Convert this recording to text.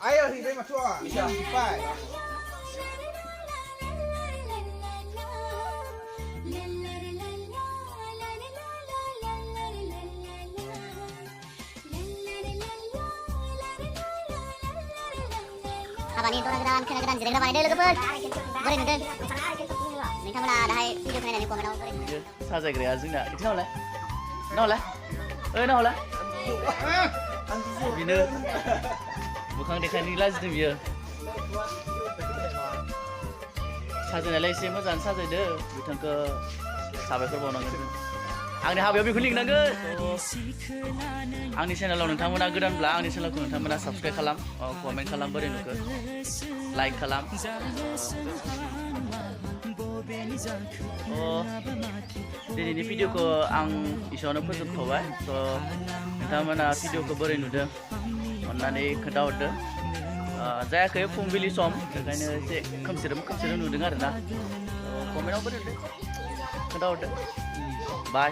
Ayo thì đây mà chua à? Phải. Abang ini orang kenalan jadi apa ini logoper. Boleh nonton. नोंथांमोना दाहाय video नायनानै कमेन्टआव बोरै साजायग्राया जोंना इदि नावलाय नावलाय बिनो मोखां देखायनो लाजिदों बियो साजायनायालाय एसे मोजां साजायदो बिथांखौ साबायखर बावनांगोन आंनि हाबायाव बेखौ लिंनांगोन आंनि चेनेलाव नोंथांमोना गोदानब्ला आंनि चेनेलखौ नोंथांमोना साबस्क्राइब खालाम कमेन्ट खालाम बोरै नुखो लाइक खालाम दिनैनि भिडिअखौ आं इसेयावनो फोजोबथ'बाय नोंथांमोना भिडिअखौ बोरै नुदों अन्नानै खोन्थाहरदो जायाखै फुंबिलि सम बेखायनो एसे खोमसिरोम नुदों आरोना कमेन्टआव बोरै नुदों खोन्थाहरदो बाय